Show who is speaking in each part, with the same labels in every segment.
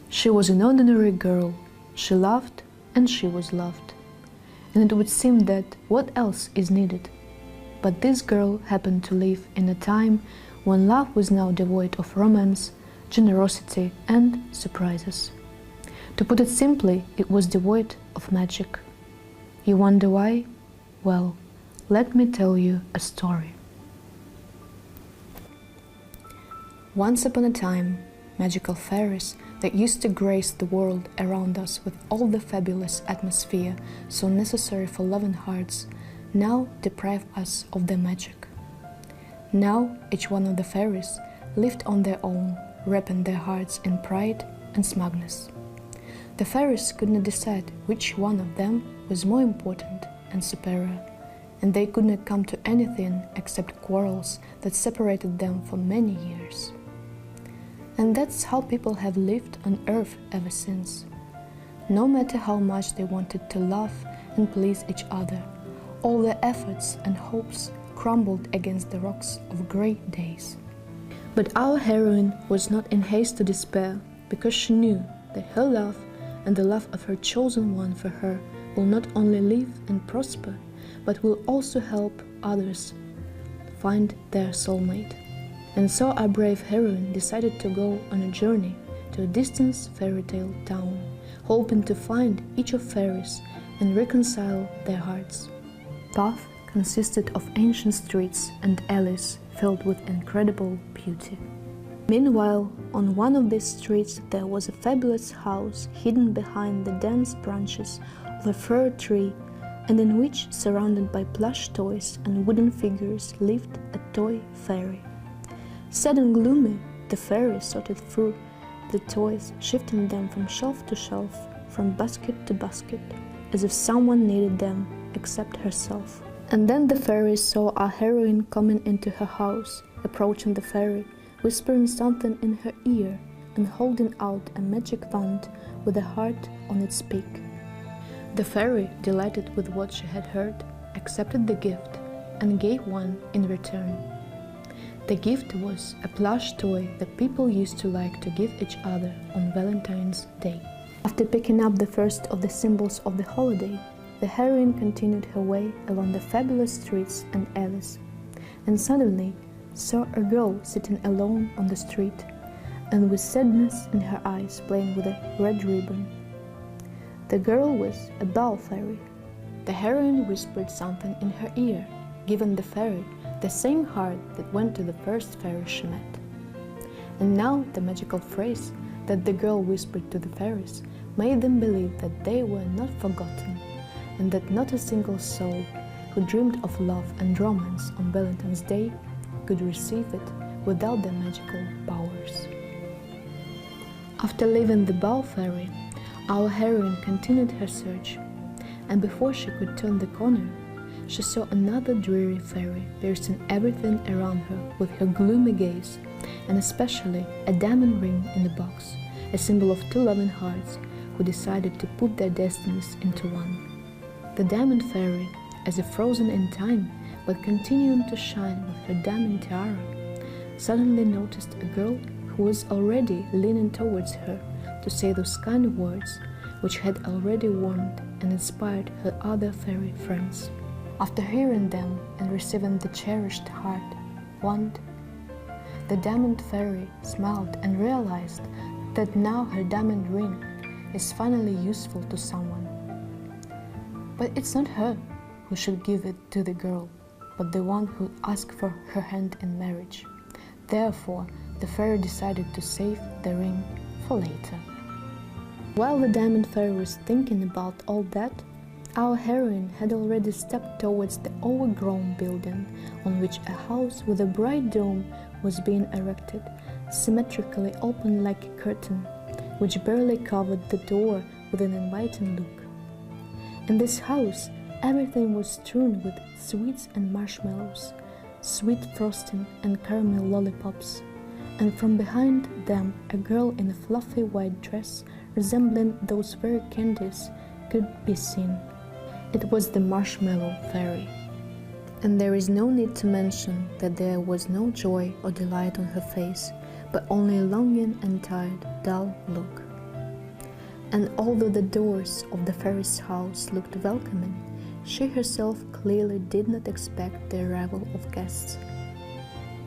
Speaker 1: She was an ordinary girl. She loved and she was loved. And it would seem that what else is needed? But this girl happened to live in a time when love was now devoid of romance, generosity and surprises. To put it simply, it was devoid of magic. You wonder why? Well, let me tell you a story. Once upon a time, magical fairies that used to grace the world around us with all the fabulous atmosphere so necessary for loving hearts, now deprive us of their magic. Now each one of the fairies lived on their own, wrapping their hearts in pride and smugness. The fairies could not decide which one of them was more important and superior, and they could not come to anything except quarrels that separated them for many years. And that's how people have lived on earth ever since. No matter how much they wanted to love and please each other, all their efforts and hopes crumbled against the rocks of great days. But our heroine was not in haste to despair, because she knew that her love and the love of her chosen one for her will not only live and prosper, but will also help others find their soulmate. And so our brave heroine decided to go on a journey to a distant fairy tale town, hoping to find each of fairies and reconcile their hearts. The path consisted of ancient streets and alleys filled with incredible beauty. Meanwhile, on one of these streets there was a fabulous house hidden behind the dense branches of a fir tree, and in which, surrounded by plush toys and wooden figures, lived a toy fairy. Sad and gloomy, the fairy sorted through the toys, shifting them from shelf to shelf, from basket to basket, as if someone needed them except herself. And then the fairy saw our heroine coming into her house, approaching the fairy, whispering something in her ear and holding out a magic wand with a heart on its peak. The fairy, delighted with what she had heard, accepted the gift and gave one in return. The gift was a plush toy that people used to like to give each other on Valentine's Day. After picking up the first of the symbols of the holiday, the heroine continued her way along the fabulous streets and alleys, and suddenly saw a girl sitting alone on the street, and with sadness in her eyes playing with a red ribbon. The girl was a bow fairy. The heroine whispered something in her ear, giving the fairy the same heart that went to the first fairy she met. And now the magical phrase that the girl whispered to the fairies made them believe that they were not forgotten, and that not a single soul who dreamed of love and romance on Valentine's Day could receive it without their magical powers. After leaving the bow fairy, our heroine continued her search, and before she could turn the corner, she saw another dreary fairy piercing everything around her with her gloomy gaze, and especially a diamond ring in the box, a symbol of two loving hearts who decided to put their destinies into one. The diamond fairy, as if frozen in time but continuing to shine with her diamond tiara, suddenly noticed a girl who was already leaning towards her to say those kind words which had already warmed and inspired her other fairy friends. After hearing them and receiving the cherished heart wand, the diamond fairy smiled and realized that now her diamond ring is finally useful to someone. But it's not her who should give it to the girl, but the one who asked for her hand in marriage. Therefore, the fairy decided to save the ring for later. While the diamond fairy was thinking about all that, our heroine had already stepped towards the overgrown building on which a house with a bright dome was being erected, symmetrically open like a curtain, which barely covered the door with an inviting look. In this house, everything was strewn with sweets and marshmallows, sweet frosting and caramel lollipops, and from behind them a girl in a fluffy white dress resembling those very candies could be seen. It was the Marshmallow Fairy. And there is no need to mention that there was no joy or delight on her face, but only a longing and tired, dull look. And although the doors of the fairy's house looked welcoming, she herself clearly did not expect the arrival of guests.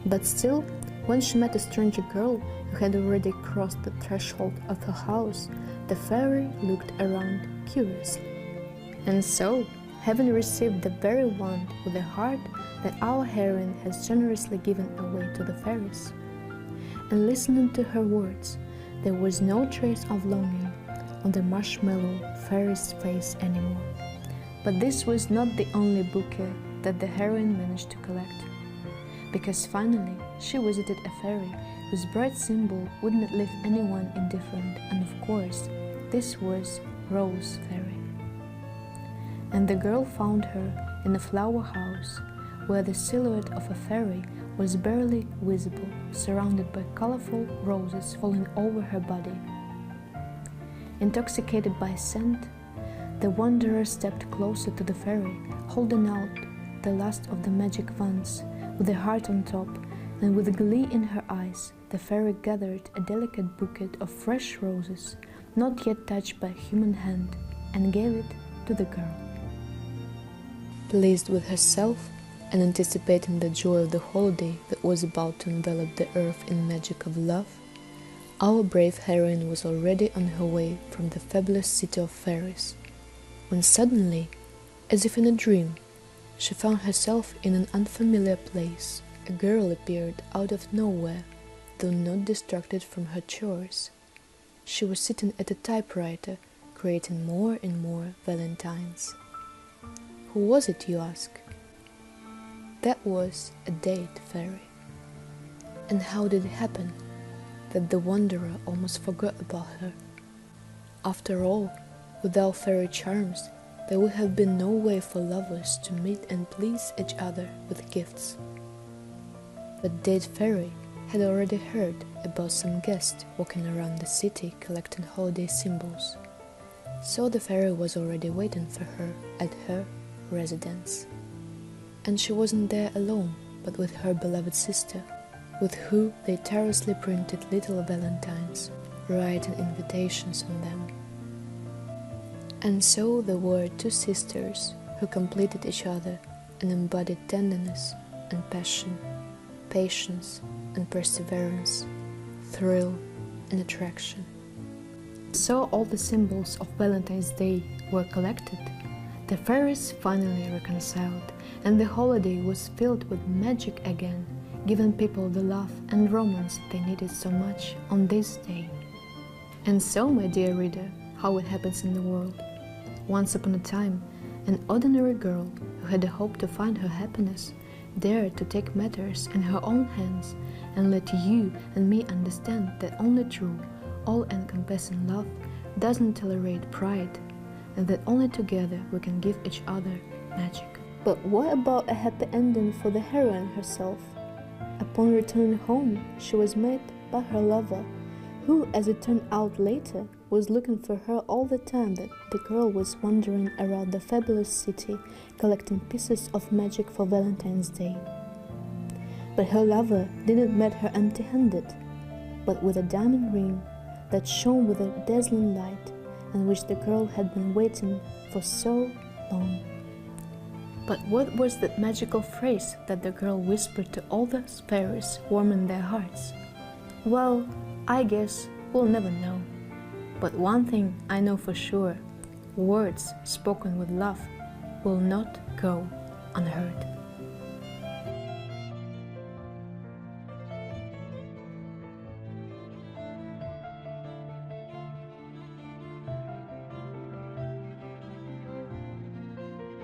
Speaker 1: But still, when she met a stranger girl who had already crossed the threshold of her house, the fairy looked around curiously. And so, having received the very wand with the heart that our heroine has generously given away to the fairies, and listening to her words, there was no trace of longing on the marshmallow fairy's face anymore. But this was not the only bouquet that the heroine managed to collect, because finally she visited a fairy whose bright symbol would not leave anyone indifferent, and of course, this was Rose Fairy. And the girl found her in a flower house where the silhouette of a fairy was barely visible, surrounded by colorful roses falling over her body. Intoxicated by scent, the wanderer stepped closer to the fairy, holding out the last of the magic wands with the heart on top, and with glee in her eyes, the fairy gathered a delicate bouquet of fresh roses, not yet touched by human hand, and gave it to the girl. Pleased with herself and anticipating the joy of the holiday that was about to envelop the earth in magic of love, our brave heroine was already on her way from the fabulous city of fairies, when suddenly, as if in a dream, she found herself in an unfamiliar place. A girl appeared out of nowhere, though not distracted from her chores. She was sitting at a typewriter, creating more and more valentines. Who was it, you ask? That was a date fairy. And how did it happen that the wanderer almost forgot about her? After all, without fairy charms, there would have been no way for lovers to meet and please each other with gifts. But Date Fairy had already heard about some guests walking around the city collecting holiday symbols, so the fairy was already waiting for her at her residence. And she wasn't there alone, but with her beloved sister, with who they tirelessly printed little valentines, writing invitations on them. And so there were two sisters who completed each other and embodied tenderness and passion, patience and perseverance, thrill and attraction. So all the symbols of Valentine's Day were collected. The fairies finally reconciled, and the holiday was filled with magic again, giving people the love and romance they needed so much on this day. And so, my dear reader, how it happens in the world. Once upon a time, an ordinary girl who had the hope to find her happiness dared to take matters in her own hands and let you and me understand that only true, all-encompassing love doesn't tolerate pride, and that only together we can give each other magic. But what about a happy ending for the heroine herself? Upon returning home, she was met by her lover, who, as it turned out later, was looking for her all the time that the girl was wandering around the fabulous city collecting pieces of magic for Valentine's Day. But her lover didn't meet her empty-handed, but with a diamond ring that shone with a dazzling light, and which the girl had been waiting for so long. But what was that magical phrase that the girl whispered to all the fairies, warming their hearts? Well, I guess we'll never know. But one thing I know for sure, words spoken with love will not go unheard.